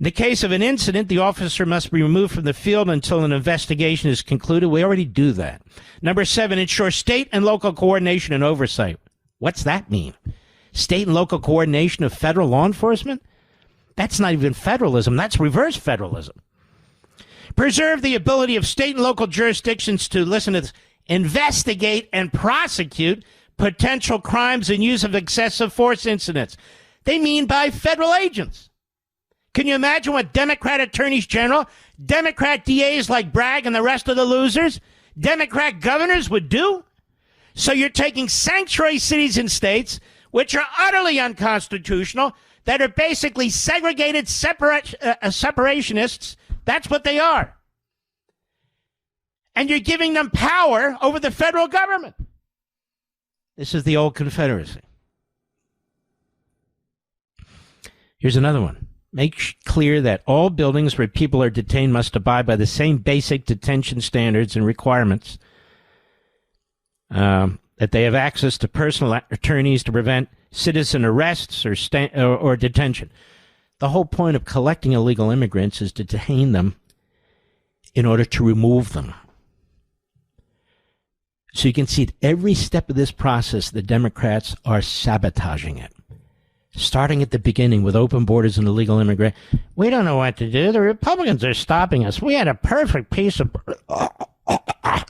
In the case of an incident, the officer must be removed from the field until an investigation is concluded. We already do that. Number 7, ensure state and local coordination and oversight. What's that mean? State and local coordination of federal law enforcement? That's not even federalism. That's reverse federalism. Preserve the ability of state and local jurisdictions to, listen to this, investigate and prosecute potential crimes and use of excessive force incidents. They mean by federal agents. Can you imagine what Democrat attorneys general, Democrat DAs like Bragg and the rest of the losers, Democrat governors would do? So you're taking sanctuary cities and states, which are utterly unconstitutional, that are basically segregated separationists. That's what they are. And you're giving them power over the federal government. This is the old Confederacy. Here's another one. Make clear that all buildings where people are detained must abide by the same basic detention standards and requirements, that they have access to personal attorneys to prevent citizen arrests or detention. The whole point of collecting illegal immigrants is to detain them in order to remove them. So you can see at every step of this process, the Democrats are sabotaging it. Starting at the beginning with open borders and illegal immigrants. We don't know what to do. The Republicans are stopping us. We had a perfect piece of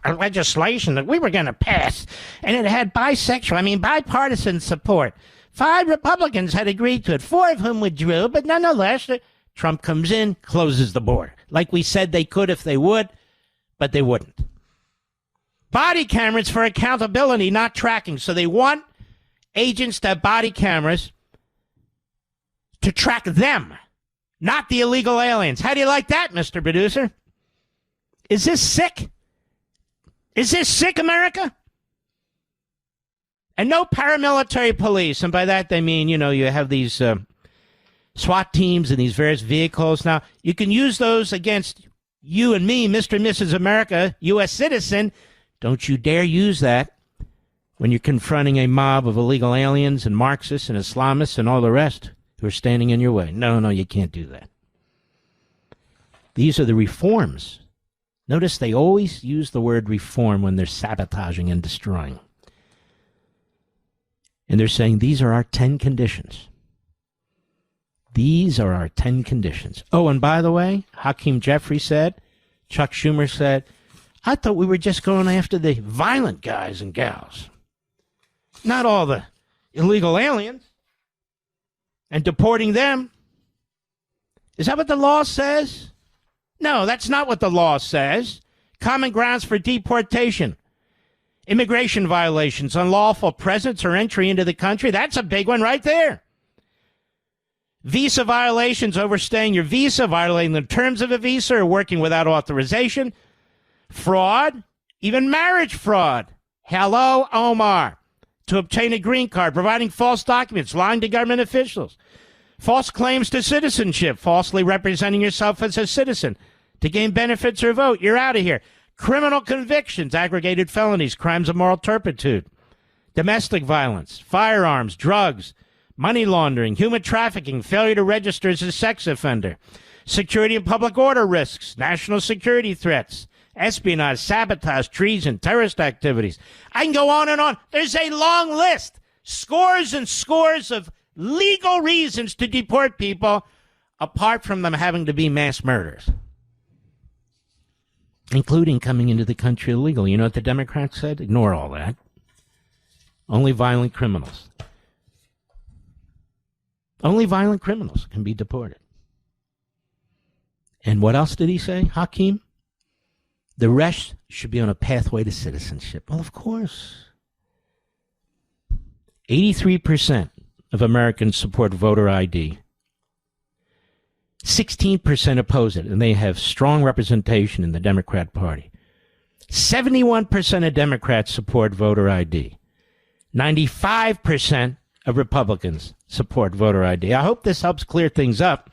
legislation that we were going to pass, and it had bipartisan support. 5 Republicans had agreed to it, 4 of whom withdrew, but nonetheless, Trump comes in, closes the border. Like we said they could if they would, but they wouldn't. Body cameras for accountability, not tracking. So they want agents to have body cameras to track them, not the illegal aliens. How do you like that, Mr. Producer? Is this sick? Is this sick, America? And no paramilitary police. And by that, they mean, you have these SWAT teams and these various vehicles. Now, you can use those against you and me, Mr. and Mrs. America, U.S. citizen. Don't you dare use that when you're confronting a mob of illegal aliens and Marxists and Islamists and all the rest who are standing in your way. No, you can't do that. These are the reforms. Notice they always use the word reform when they're sabotaging and destroying. And they're saying these are our 10 conditions. These are our 10 conditions. Oh, and by the way, Hakeem Jeffrey said, Chuck Schumer said, I thought we were just going after the violent guys and gals, not all the illegal aliens, and deporting them. Is that what the law says? No, that's not what the law says. Common grounds for deportation. Immigration violations, unlawful presence or entry into the country. That's a big one right there. Visa violations, overstaying your visa, violating the terms of a visa, or working without authorization. Fraud, even marriage fraud. Hello, Omar. To obtain a green card, providing false documents, lying to government officials. False claims to citizenship, falsely representing yourself as a citizen to gain benefits or vote. You're out of here. Criminal convictions, aggravated felonies, crimes of moral turpitude, domestic violence, firearms, drugs, money laundering, human trafficking, failure to register as a sex offender, security and public order risks, national security threats, espionage, sabotage, treason, terrorist activities. I can go on and on. There's a long list. Scores and scores of legal reasons to deport people, apart from them having to be mass murderers, including coming into the country illegally. You know what the Democrats said? Ignore all that. Only violent criminals. Only violent criminals can be deported. And what else did he say, Hakeem? The rest should be on a pathway to citizenship. Well, of course. 83% of Americans support voter ID. 16% oppose it, and they have strong representation in the Democrat Party. 71% of Democrats support voter ID. 95% of Republicans support voter ID. I hope this helps clear things up.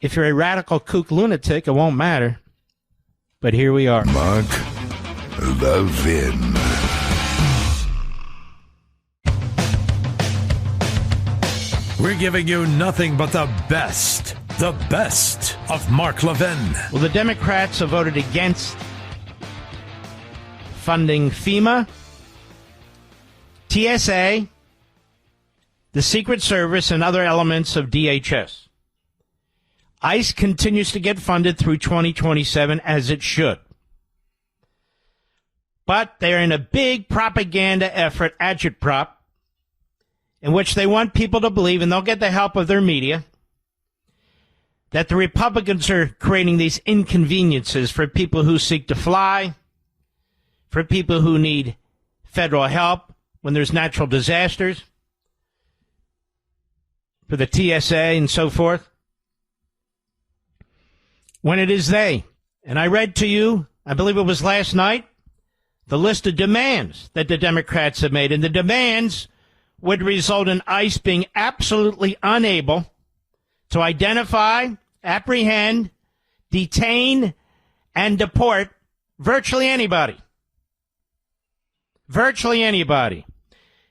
If you're a radical kook lunatic, it won't matter. But here we are. Mark Levin. We're giving you nothing but the best of Mark Levin. Well, the Democrats have voted against funding FEMA, TSA, the Secret Service, and other elements of DHS. ICE continues to get funded through 2027, as it should. But they're in a big propaganda effort, agitprop, in which they want people to believe, and they'll get the help of their media, that the Republicans are creating these inconveniences for people who seek to fly, for people who need federal help when there's natural disasters, for the TSA and so forth, when it is they. And I read to you, I believe it was last night, the list of demands that the Democrats have made. And the demands would result in ICE being absolutely unable to identify, apprehend, detain, and deport virtually anybody. Virtually anybody.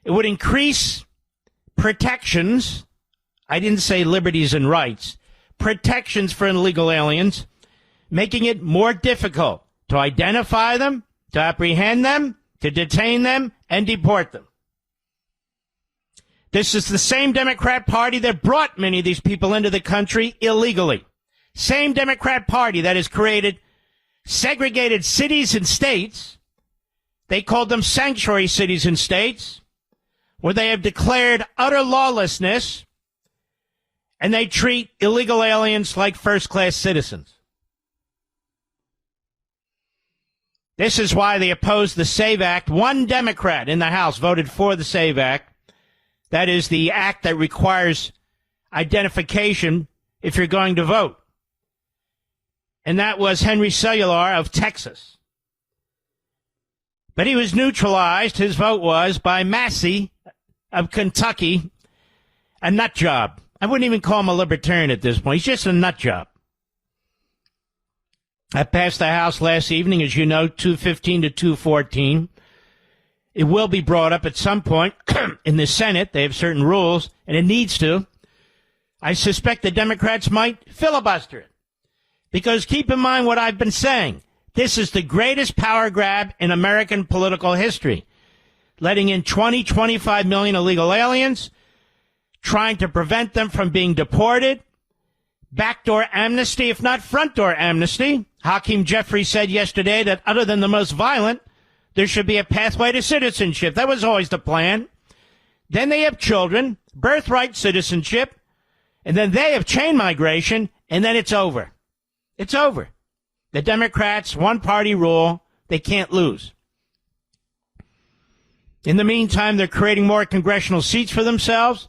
It would increase protections. I didn't say liberties and rights. Protections for illegal aliens, making it more difficult to identify them, to apprehend them, to detain them, and deport them. This is the same Democrat Party that brought many of these people into the country illegally. Same Democrat Party that has created segregated cities and states. They called them sanctuary cities and states, where they have declared utter lawlessness, and they treat illegal aliens like first-class citizens. This is why they oppose the SAVE Act. One Democrat in the House voted for the SAVE Act. That is the act that requires identification if you're going to vote. And that was Henry Cellular of Texas. But he was neutralized, his vote was, by Massey of Kentucky, a nut job. I wouldn't even call him a libertarian at this point. He's just a nut job. I passed the House last evening, as you know, 215 to 214. It will be brought up at some point in the Senate. They have certain rules, and it needs to. I suspect the Democrats might filibuster it, Because keep in mind what I've been saying. This is the greatest power grab in American political history. Letting in 25 million illegal aliens, trying to prevent them from being deported, backdoor amnesty, if not front door amnesty. Hakeem Jeffrey said yesterday that other than the most violent, there should be a pathway to citizenship. That was always the plan. Then they have children, birthright citizenship, and then they have chain migration, and then it's over. It's over. The Democrats, one-party rule, they can't lose. In the meantime, they're creating more congressional seats for themselves.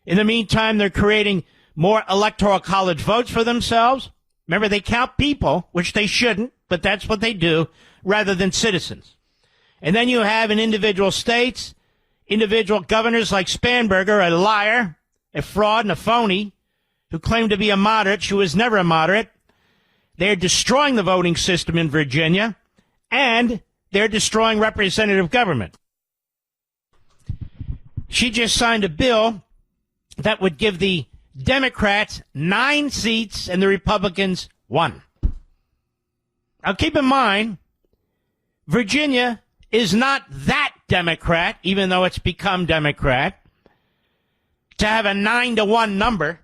In the meantime, they're creating more electoral college votes for themselves. Remember, they count people, which they shouldn't, but that's what they do, rather than citizens. And then you have in individual states, individual governors like Spanberger, a liar, a fraud, and a phony, who claimed to be a moderate. She was never a moderate. They're destroying the voting system in Virginia, and they're destroying representative government. She just signed a bill that would give the Democrats 9 seats and the Republicans 1. Now, keep in mind, Virginia is not that Democrat, even though it's become Democrat, to have a 9-1 number.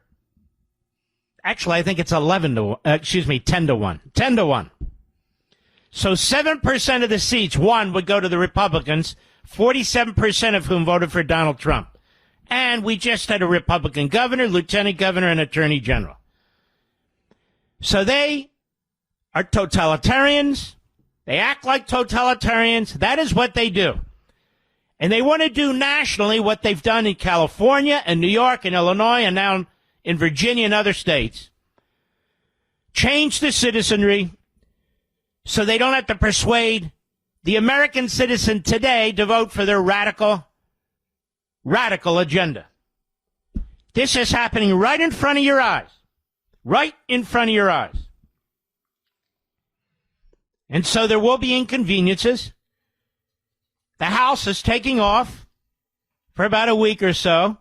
Actually, I think it's 10 to 1. 10 to 1. So 7% of the seats, 1, would go to the Republicans, 47% of whom voted for Donald Trump. And we just had a Republican governor, lieutenant governor, and attorney general. So they are totalitarians. They act like totalitarians. That is what they do. And they want to do nationally what they've done in California and New York and Illinois and now in Virginia and other states. Change the citizenry so they don't have to persuade the American citizen today to vote for their radical agenda. This is happening right in front of your eyes. Right in front of your eyes. And so there will be inconveniences. The House is taking off for about a week or so.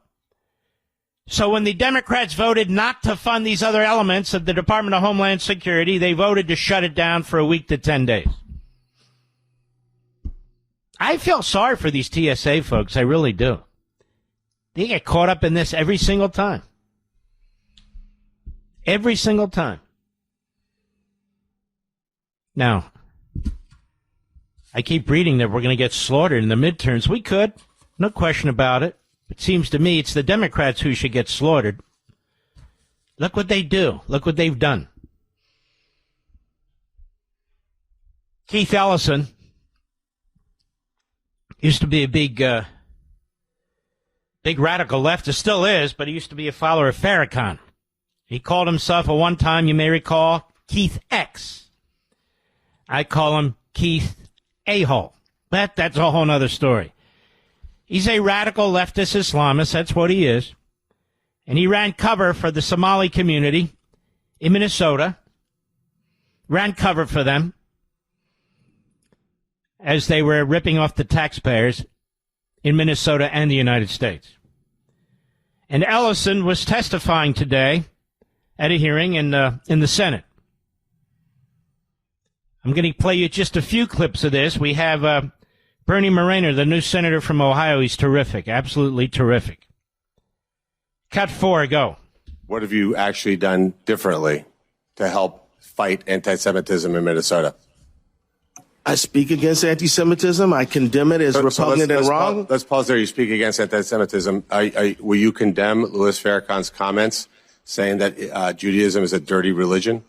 So when the Democrats voted not to fund these other elements of the Department of Homeland Security, they voted to shut it down for a week to 10 days. I feel sorry for these TSA folks. I really do. They get caught up in this every single time. Every single time. Now, I keep reading that we're going to get slaughtered in the midterms. We could. No question about it. It seems to me it's the Democrats who should get slaughtered. Look what they do. Look what they've done. Keith Ellison used to be a big radical leftist, still is, but he used to be a follower of Farrakhan. He called himself at one time, you may recall, Keith X. I call him Keith A-hole. That's a whole other story. He's a radical leftist Islamist. That's what he is. And he ran cover for the Somali community in Minnesota. Ran cover for them as they were ripping off the taxpayers in Minnesota and the United States. And Ellison was testifying today at a hearing in the Senate. I'm going to play you just a few clips of this. We have Bernie Moreno, the new senator from Ohio. He's terrific, absolutely terrific. Cut 4, go. What have you actually done differently to help fight anti-Semitism in Minnesota? I speak against anti-Semitism. I condemn it as repugnant and wrong. Let's pause there. You speak against anti-Semitism. Will you condemn Louis Farrakhan's comments saying that Judaism is a dirty religion?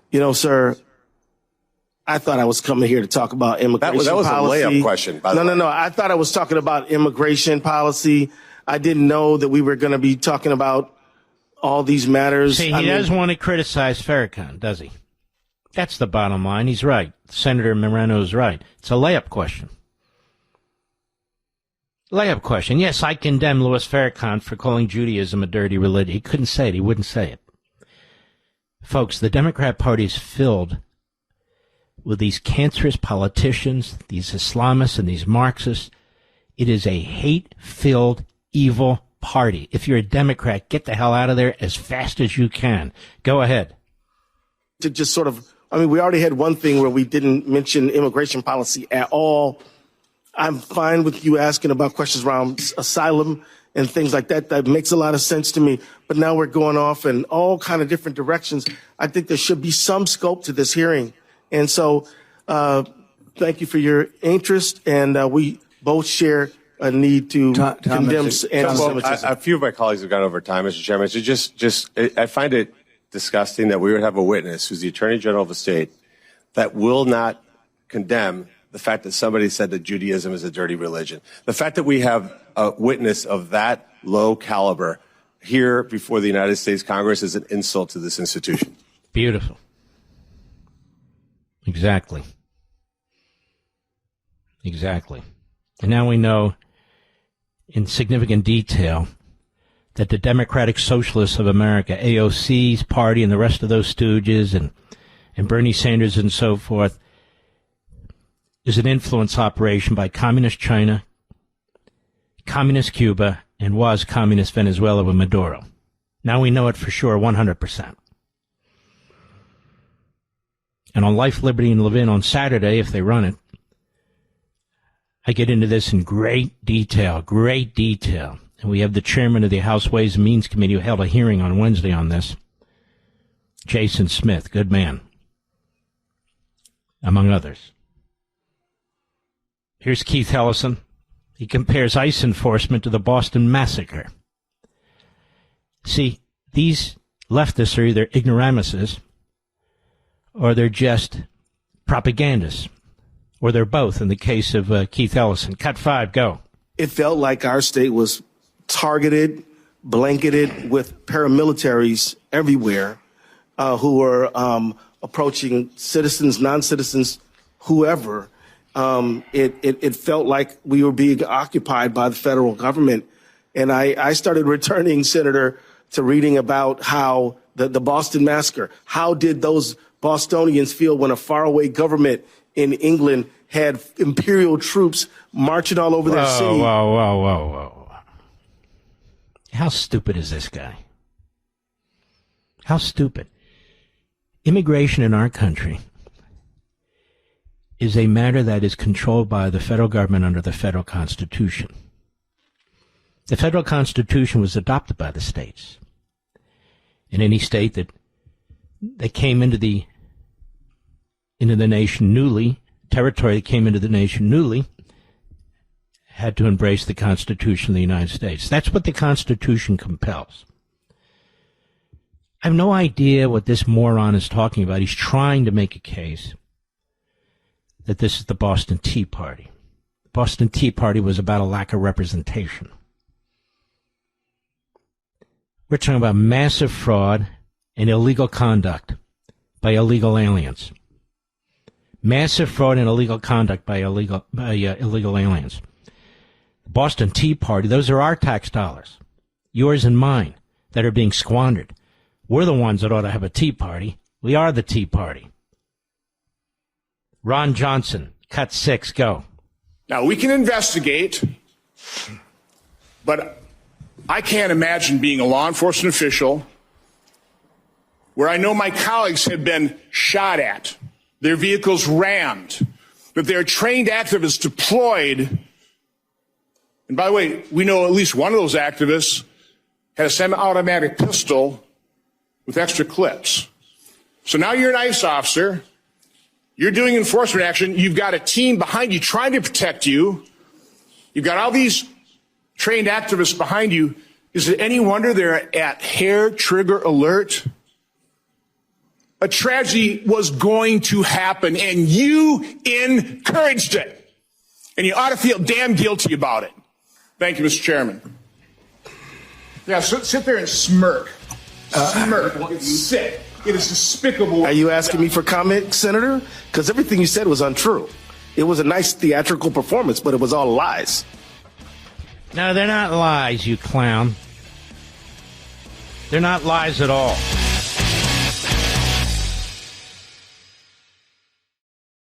You know, sir, I thought I was coming here to talk about immigration policy. That was a layup question, by the way. No. I thought I was talking about immigration policy. I didn't know that we were going to be talking about all these matters. See, he does want to criticize Farrakhan, does he? That's the bottom line. He's right. Senator Moreno is right. It's a layup question. Layup question. Yes, I condemn Louis Farrakhan for calling Judaism a dirty religion. He couldn't say it. He wouldn't say it. Folks, the Democrat Party is filled with these cancerous politicians, these Islamists and these Marxists. It is a hate-filled, evil party. If you're a Democrat, get the hell out of there as fast as you can. Go ahead. to just sort of, I mean, we already had one thing where we didn't mention immigration policy at all. I'm fine with you asking about questions around asylum and things like that. That makes a lot of sense to me. But now we're going off in all kind of different directions. I think there should be some scope to this hearing. And so thank you for your interest. And we both share a need to condemn anti-Semitism. A few of my colleagues have gone over time, Mr. Chairman. So I find it disgusting that we would have a witness who's the Attorney General of the state that will not condemn the fact that somebody said that Judaism is a dirty religion. The fact that we have a witness of that low caliber here before the United States Congress is an insult to this institution. Beautiful. Exactly. Exactly. And now we know in significant detail that the Democratic Socialists of America, AOC's party and the rest of those stooges and Bernie Sanders and so forth, is an influence operation by Communist China, Communist Cuba, and was Communist Venezuela with Maduro. Now we know it for sure, 100%. And on Life, Liberty, and Levin on Saturday, if they run it, I get into this in great detail. And we have the chairman of the House Ways and Means Committee who held a hearing on Wednesday on this, Jason Smith, good man, among others. Here's Keith Ellison. He compares ICE enforcement to the Boston Massacre. See, these leftists are either ignoramuses or they're just propagandists, or they're both in the case of Keith Ellison. Cut 5, go. It felt like our state was targeted, blanketed with paramilitaries everywhere who were approaching citizens, non-citizens, whoever. It felt like we were being occupied by the federal government. And I started returning, Senator, to reading about how the Boston Massacre, how did those Bostonians feel when a faraway government in England had imperial troops marching all over their city? Whoa. How stupid is this guy? How stupid. Immigration in our country is a matter that is controlled by the federal government under the federal Constitution. The federal Constitution was adopted by the states. And any state that came into the nation newly, territory that came into the nation newly, had to embrace the Constitution of the United States. That's what the Constitution compels. I have no idea what this moron is talking about. He's trying to make a case that this is the Boston Tea Party. The Boston Tea Party was about a lack of representation. We're talking about massive fraud and illegal conduct by illegal aliens. Massive fraud and illegal conduct by illegal aliens. The Boston Tea Party, those are our tax dollars, yours and mine, that are being squandered. We're the ones that ought to have a Tea Party. We are the Tea Party. Ron Johnson, cut 6, go. Now, we can investigate, but I can't imagine being a law enforcement official where I know my colleagues have been shot at, their vehicles rammed, that there are trained activists deployed. And by the way, we know at least one of those activists had a semi-automatic pistol with extra clips. So now you're an ICE officer. You're doing enforcement action. You've got a team behind you trying to protect you. You've got all these trained activists behind you. Is it any wonder they're at hair trigger alert? A tragedy was going to happen, and you encouraged it. And you ought to feel damn guilty about it. Thank you, Mr. Chairman. Yeah, sit there and smirk. Smirk. It's sick. It is despicable. Are you asking me for comment, Senator? Because everything you said was untrue. It was a nice theatrical performance, but it was all lies. No, they're not lies, you clown. They're not lies at all.